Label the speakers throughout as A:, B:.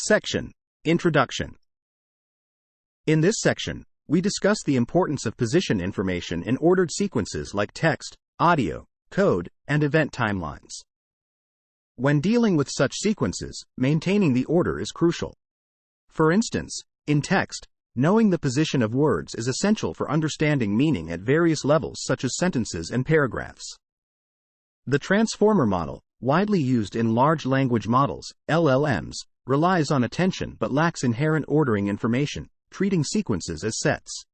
A: Section: Introduction. In this section, we discuss the importance of position information in ordered sequences like text, audio, code, and event timelines. When dealing with such sequences, maintaining the order is crucial. For instance, in text, knowing the position of words is essential for understanding meaning at various levels such as sentences and paragraphs. The transformer model, widely used in large language models, LLMs, relies on attention but lacks inherent ordering information, treating sequences as sets.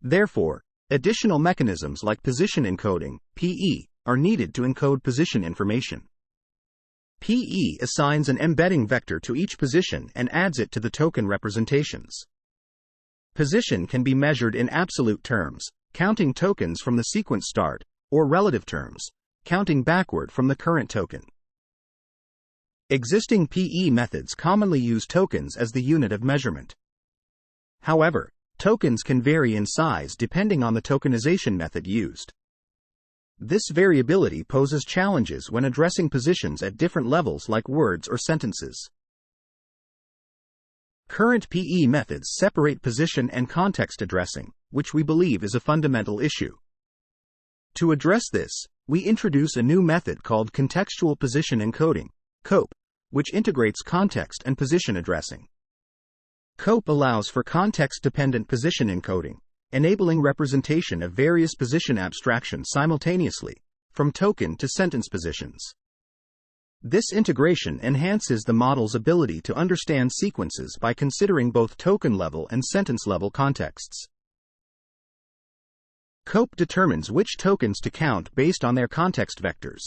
A: Therefore, additional mechanisms like position encoding, PE, are needed to encode position information. PE assigns an embedding vector to each position and adds it to the token representations. Position can be measured in absolute terms, counting tokens from the sequence start, or relative terms, counting backward from the current token. Existing PE methods commonly use tokens as the unit of measurement. However, tokens can vary in size depending on the tokenization method used. This variability poses challenges when addressing positions at different levels like words or sentences. Current PE methods separate position and context addressing, which we believe is a fundamental issue. To address this, we introduce a new method called Contextual Position Encoding, COPE, which integrates context and position addressing. COPE allows for context-dependent position encoding, enabling representation of various position abstractions simultaneously, from token to sentence positions. This integration enhances the model's ability to understand sequences by considering both token-level and sentence-level contexts. COPE determines which tokens to count based on their context vectors.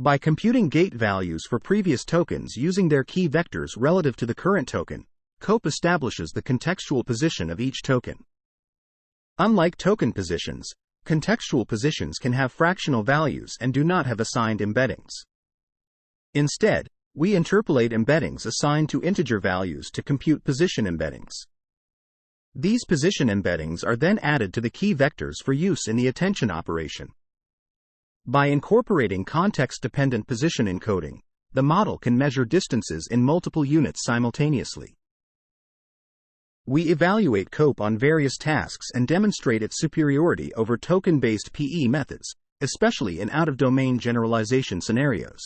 A: By computing gate values for previous tokens using their key vectors relative to the current token, COPE establishes the contextual position of each token. Unlike token positions, contextual positions can have fractional values and do not have assigned embeddings. Instead, we interpolate embeddings assigned to integer values to compute position embeddings. These position embeddings are then added to the key vectors for use in the attention operation. By incorporating context-dependent position encoding, the model can measure distances in multiple units simultaneously. We evaluate COPE on various tasks and demonstrate its superiority over token-based PE methods, especially in out-of-domain generalization scenarios.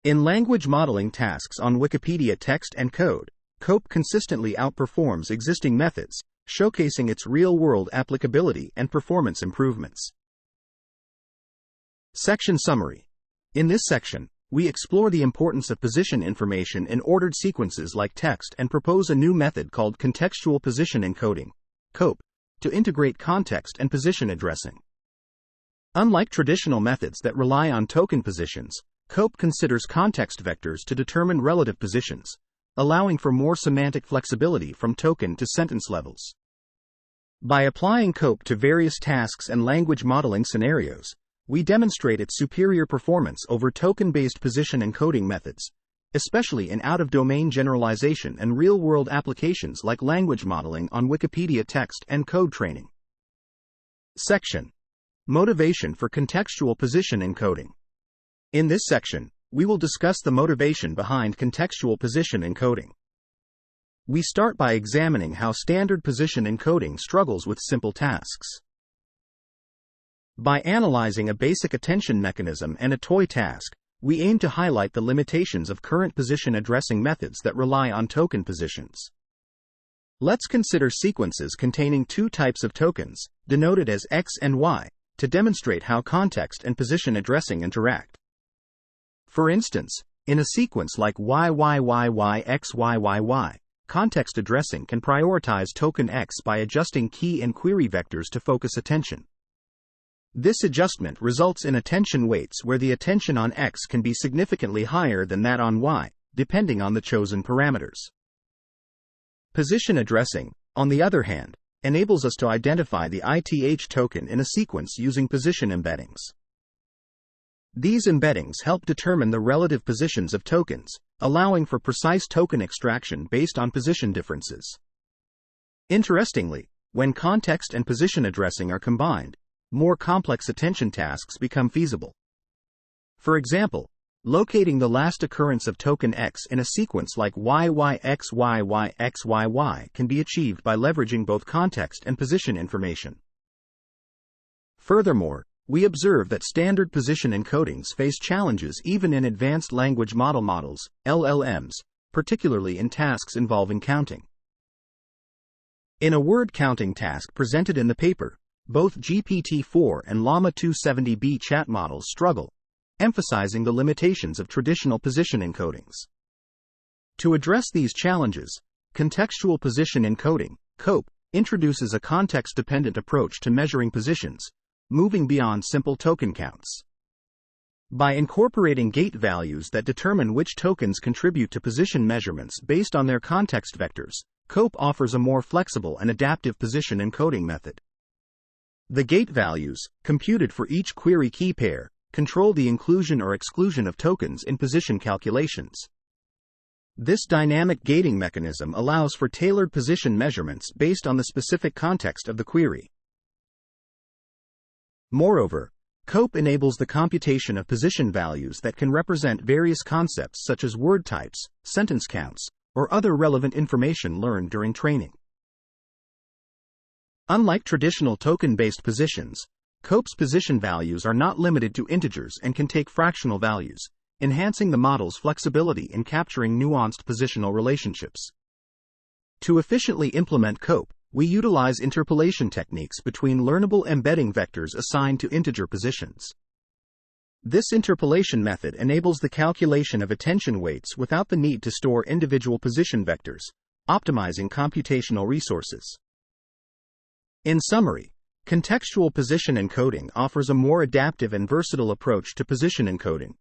A: In language modeling tasks on Wikipedia text and code, COPE consistently outperforms existing methods, showcasing its real-world applicability and performance improvements. Section Summary. In this section, we explore the importance of position information in ordered sequences like text and propose a new method called Contextual Position Encoding, COPE, to integrate context and position addressing. Unlike traditional methods that rely on token positions, COPE considers context vectors to determine relative positions, allowing for more semantic flexibility from token to sentence levels. By applying COPE to various tasks and language modeling scenarios, we demonstrate its superior performance over token-based position encoding methods, especially in out-of-domain generalization and real-world applications like language modeling on Wikipedia text and code training. Section: Motivation for Contextual Position Encoding. In this section, we will discuss the motivation behind contextual position encoding. We start by examining how standard position encoding struggles with simple tasks. By analyzing a basic attention mechanism and a toy task, we aim to highlight the limitations of current position addressing methods that rely on token positions. Let's consider sequences containing two types of tokens, denoted as X and Y, to demonstrate how context and position addressing interact. For instance, in a sequence like YYYYXYYY, context addressing can prioritize token X by adjusting key and query vectors to focus attention. This adjustment results in attention weights where the attention on X can be significantly higher than that on Y, depending on the chosen parameters. Position addressing, on the other hand, enables us to identify the ith token in a sequence using position embeddings. These embeddings help determine the relative positions of tokens, allowing for precise token extraction based on position differences. Interestingly, when context and position addressing are combined, more complex attention tasks become feasible. For example, Locating the last occurrence of token X in a sequence like YYXYYXYY can be achieved by leveraging both context and position information. Furthermore, we observe that standard position encodings face challenges even in advanced language models, LLMs, particularly in tasks involving counting. In a word counting task presented in the paper, both GPT-4 and Llama 270B chat models struggle, emphasizing the limitations of traditional position encodings. To address these challenges, Contextual Position Encoding, COPE, introduces a context-dependent approach to measuring positions, moving beyond simple token counts. By incorporating gate values that determine which tokens contribute to position measurements based on their context vectors, COPE offers a more flexible and adaptive position encoding method. The gate values, computed for each query key pair, control the inclusion or exclusion of tokens in position calculations. This dynamic gating mechanism allows for tailored position measurements based on the specific context of the query. Moreover, COPE enables the computation of position values that can represent various concepts such as word types, sentence counts, or other relevant information learned during training. Unlike traditional token-based positions, COPE's position values are not limited to integers and can take fractional values, enhancing the model's flexibility in capturing nuanced positional relationships. To efficiently implement COPE, we utilize interpolation techniques between learnable embedding vectors assigned to integer positions. This interpolation method enables the calculation of attention weights without the need to store individual position vectors, optimizing computational resources. In summary, Contextual position encoding offers a more adaptive and versatile approach to position encoding,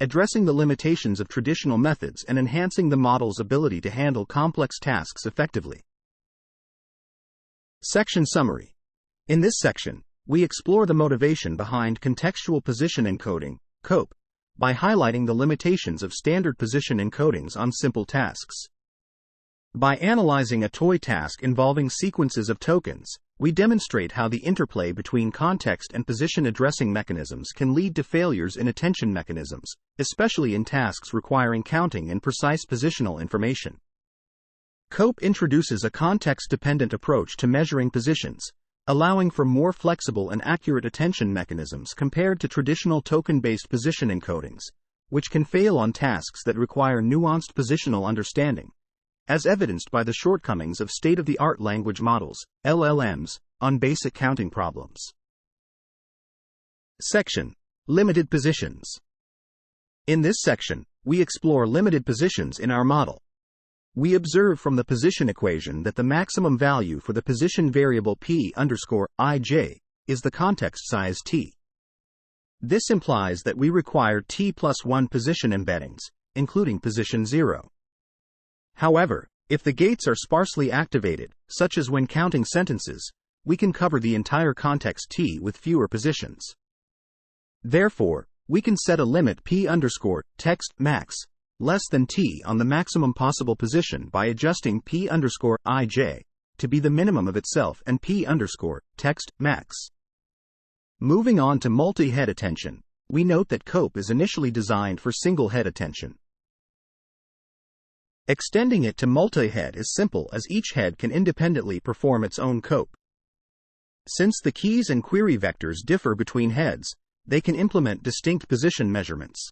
A: addressing the limitations of traditional methods and enhancing the model's ability to handle complex tasks effectively. Section Summary. In this section, we explore the motivation behind contextual position encoding, COPE, by highlighting the limitations of standard position encodings on simple tasks. By analyzing a toy task involving sequences of tokens, we demonstrate how the interplay between context and position addressing mechanisms can lead to failures in attention mechanisms, especially in tasks requiring counting and precise positional information. COPE introduces a context-dependent approach to measuring positions, allowing for more flexible and accurate attention mechanisms compared to traditional token-based position encodings, which can fail on tasks that require nuanced positional understanding, as evidenced by the shortcomings of state-of-the-art language models, LLMs, on basic counting problems. Section: Limited Positions. In this section, we explore limited positions in our model. We observe from the position equation that the maximum value for the position variable p_ij is the context size t. This implies that we require t+1 position embeddings, including position 0. However, if the gates are sparsely activated, such as when counting sentences, we can cover the entire context t with fewer positions. Therefore, we can set a limit p_text max less than t on the maximum possible position by adjusting p_ij to be the minimum of itself and p_text max. Moving on to multi-head attention, we note that COPE is initially designed for single-head attention. Extending it to multi-head is simple as each head can independently perform its own COPE. Since the keys and query vectors differ between heads, they can implement distinct position measurements.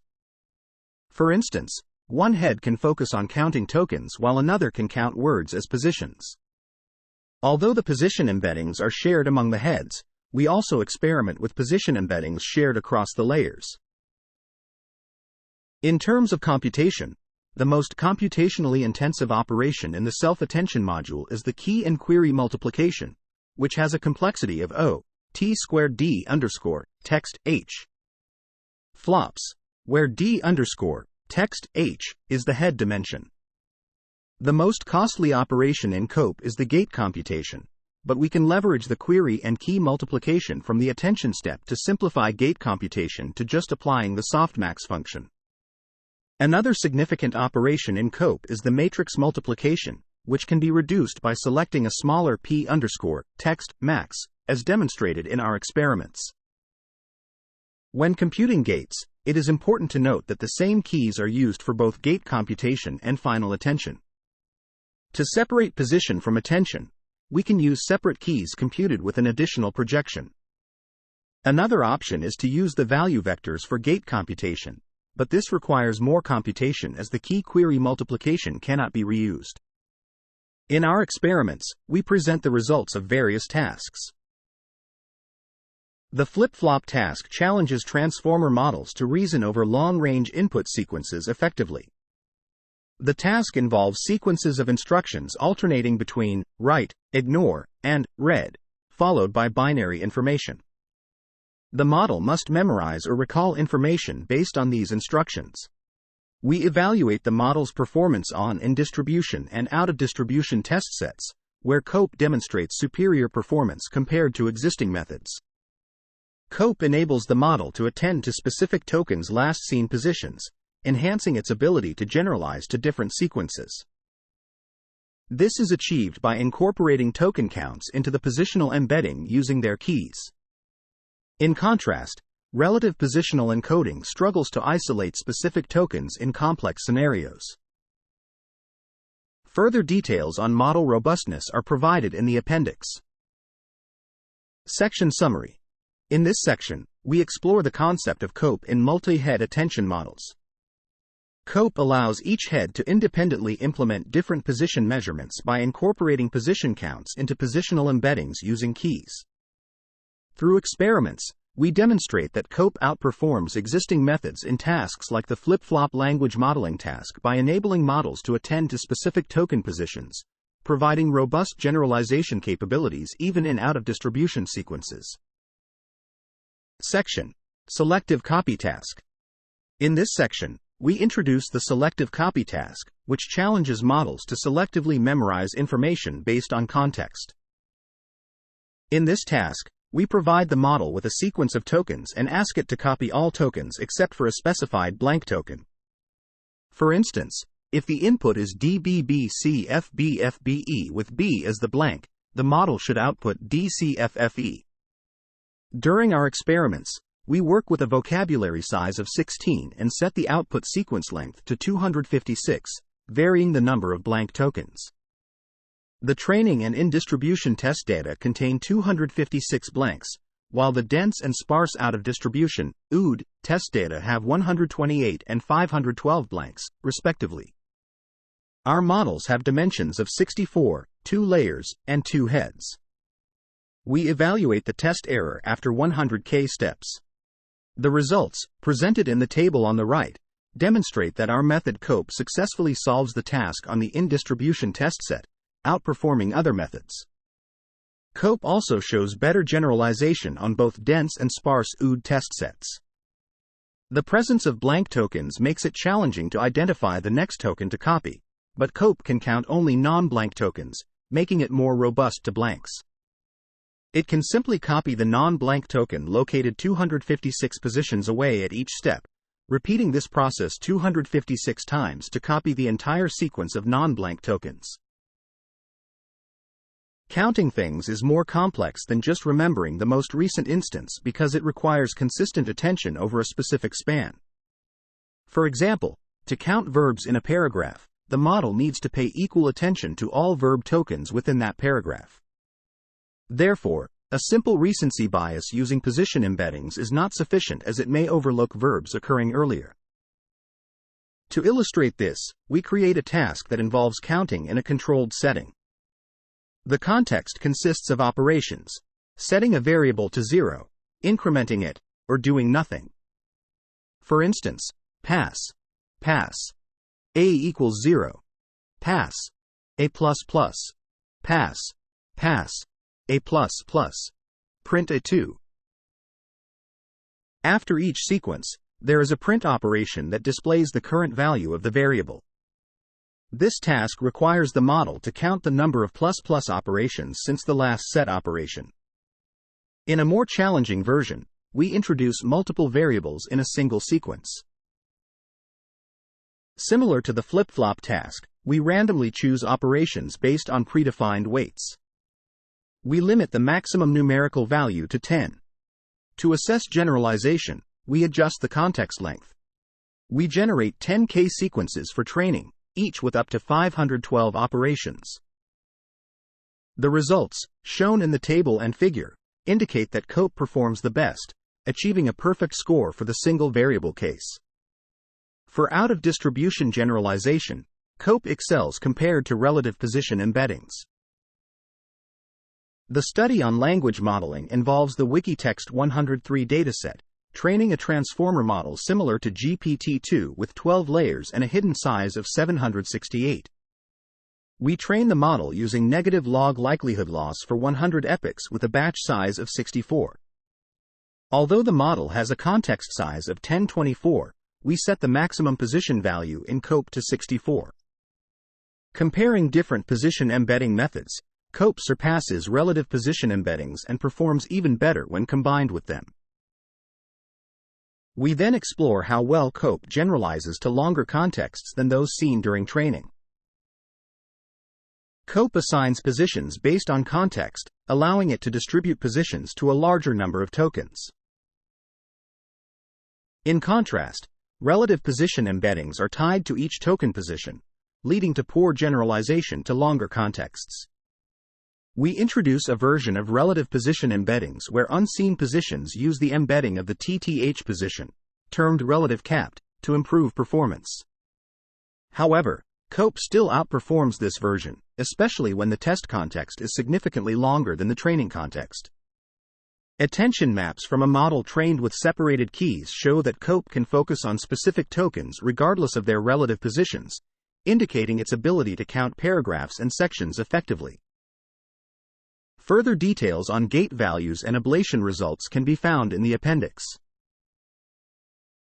A: For instance, one head can focus on counting tokens while another can count words as positions. Although the position embeddings are shared among the heads, we also experiment with position embeddings shared across the layers. In terms of computation, the most computationally intensive operation in the self-attention module is the key and query multiplication, which has a complexity of O(T²D_text H). Flops, where D_text H is the head dimension. The most costly operation in COPE is the gate computation, but we can leverage the query and key multiplication from the attention step to simplify gate computation to just applying the softmax function. Another significant operation in COPE is the matrix multiplication, which can be reduced by selecting a smaller p_text max, as demonstrated in our experiments. When computing gates, it is important to note that the same keys are used for both gate computation and final attention. To separate position from attention, we can use separate keys computed with an additional projection. Another option is to use the value vectors for gate computation, but this requires more computation as the key query multiplication cannot be reused. In our experiments, we present the results of various tasks. The flip-flop task challenges transformer models to reason over long-range input sequences effectively. The task involves sequences of instructions alternating between write, ignore, and read, followed by binary information. The model must memorize or recall information based on these instructions. We evaluate the model's performance on in-distribution and out-of-distribution test sets, where COPE demonstrates superior performance compared to existing methods. COPE enables the model to attend to specific tokens' last-seen positions, enhancing its ability to generalize to different sequences. This is achieved by incorporating token counts into the positional embedding using their keys. In contrast, relative positional encoding struggles to isolate specific tokens in complex scenarios. Further details on model robustness are provided in the appendix. Section Summary. In this section, we explore the concept of COPE in multi-head attention models. COPE allows each head to independently implement different position measurements by incorporating position counts into positional embeddings using keys. Through experiments, we demonstrate that COPE outperforms existing methods in tasks like the flip-flop language modeling task by enabling models to attend to specific token positions, providing robust generalization capabilities even in out-of-distribution sequences. Section: Selective Copy Task. In this section, we introduce the selective copy task, which challenges models to selectively memorize information based on context. In this task, we provide the model with a sequence of tokens and ask it to copy all tokens except for a specified blank token. For instance, if the input is DBBCFBFBE with B as the blank, the model should output DCFFE. During our experiments, we work with a vocabulary size of 16 and set the output sequence length to 256, varying the number of blank tokens. The training and in-distribution test data contain 256 blanks, while the dense and sparse out-of-distribution (OOD) test data have 128 and 512 blanks, respectively. Our models have dimensions of 64, 2 layers, and 2 heads. We evaluate the test error after 100K steps. The results, presented in the table on the right, demonstrate that our method COPE successfully solves the task on the in-distribution test set, outperforming other methods. COPE also shows better generalization on both dense and sparse OOD test sets. The presence of blank tokens makes it challenging to identify the next token to copy, but COPE can count only non-blank tokens, making it more robust to blanks. It can simply copy the non-blank token located 256 positions away at each step, repeating this process 256 times to copy the entire sequence of non-blank tokens. Counting things is more complex than just remembering the most recent instance because it requires consistent attention over a specific span. For example, to count verbs in a paragraph, the model needs to pay equal attention to all verb tokens within that paragraph. Therefore, a simple recency bias using position embeddings is not sufficient as it may overlook verbs occurring earlier. To illustrate this, we create a task that involves counting in a controlled setting. The context consists of operations: setting a variable to 0, incrementing it, or doing nothing. For instance, pass, A equals 0, pass, A++, pass, A++, print A2. After each sequence, there is a print operation that displays the current value of the variable. This task requires the model to count the number of ++ operations since the last set operation. In a more challenging version, we introduce multiple variables in a single sequence. Similar to the flip-flop task, we randomly choose operations based on predefined weights. We limit the maximum numerical value to 10. To assess generalization, we adjust the context length. We generate 10K sequences for training, each with up to 512 operations. The results, shown in the table and figure, indicate that COPE performs the best, achieving a perfect score for the single variable case. For out-of-distribution generalization, COPE excels compared to relative position embeddings. The study on language modeling involves the Wikitext 103 dataset, training a transformer model similar to GPT-2 with 12 layers and a hidden size of 768. We train the model using negative log likelihood loss for 100 epochs with a batch size of 64. Although the model has a context size of 1024, we set the maximum position value in COPE to 64. Comparing different position embedding methods, COPE surpasses relative position embeddings and performs even better when combined with them. We then explore how well COPE generalizes to longer contexts than those seen during training. COPE assigns positions based on context, allowing it to distribute positions to a larger number of tokens. In contrast, relative position embeddings are tied to each token position, leading to poor generalization to longer contexts. We introduce a version of relative position embeddings where unseen positions use the embedding of the TTH position, termed relative capped, to improve performance. However, COPE still outperforms this version, especially when the test context is significantly longer than the training context. Attention maps from a model trained with separated keys show that COPE can focus on specific tokens regardless of their relative positions, indicating its ability to count paragraphs and sections effectively. Further details on gate values and ablation results can be found in the appendix.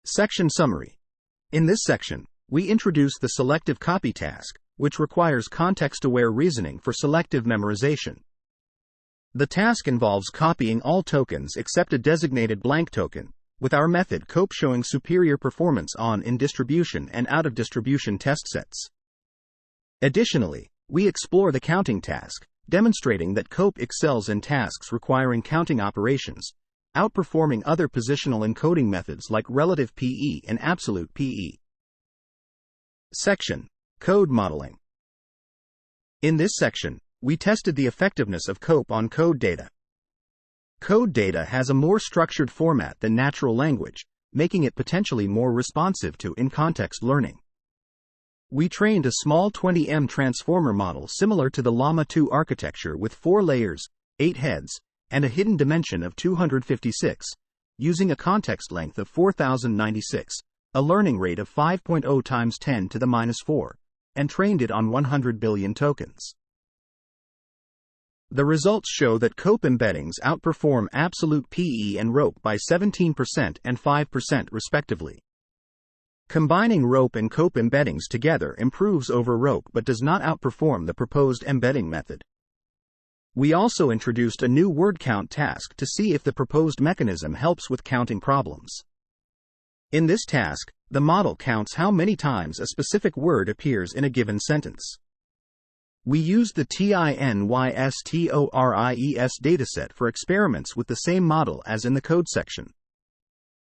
A: Section Summary. In this section, we introduce the selective copy task, which requires context-aware reasoning for selective memorization. The task involves copying all tokens except a designated blank token, with our method COPE showing superior performance on in-distribution and out-of-distribution test sets. Additionally, we explore the counting task, demonstrating that COPE excels in tasks requiring counting operations, outperforming other positional encoding methods like relative PE and absolute PE. Section: Code Modeling. In this section, we tested the effectiveness of COPE on code data. Code data has a more structured format than natural language, making it potentially more responsive to in-context learning. We trained a small 20M transformer model similar to the Llama 2 architecture with 4 layers, 8 heads, and a hidden dimension of 256, using a context length of 4096, a learning rate of 5.0 times 10 to the minus 4, and trained it on 100 billion tokens. The results show that COPE embeddings outperform absolute PE and ROPE by 17% and 5% respectively. Combining ROPE and COPE embeddings together improves over ROPE but does not outperform the proposed embedding method. We also introduced a new word count task to see if the proposed mechanism helps with counting problems. In this task, the model counts how many times a specific word appears in a given sentence. We used the TINYSTORIES dataset for experiments with the same model as in the code section.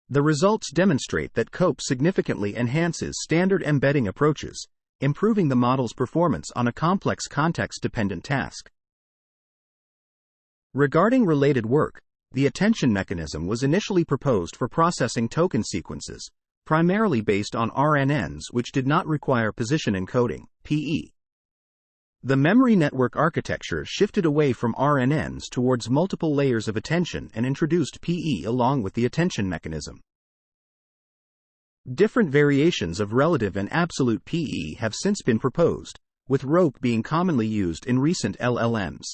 A: The results demonstrate that COPE significantly enhances standard embedding approaches, improving the model's performance on a complex context-dependent task. Regarding related work, the attention mechanism was initially proposed for processing token sequences, primarily based on RNNs which did not require position encoding, PE. The memory network architecture shifted away from RNNs towards multiple layers of attention and introduced PE along with the attention mechanism. Different variations of relative and absolute PE have since been proposed, with ROPE being commonly used in recent LLMs.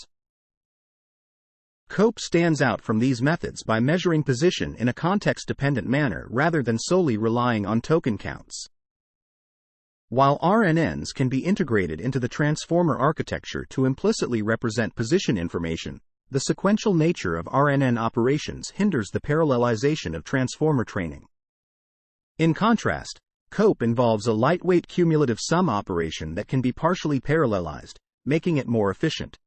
A: COPE stands out from these methods by measuring position in a context-dependent manner rather than solely relying on token counts. While RNNs can be integrated into the transformer architecture to implicitly represent position information, the sequential nature of RNN operations hinders the parallelization of transformer training. In contrast, COPE involves a lightweight cumulative sum operation that can be partially parallelized, making it more efficient.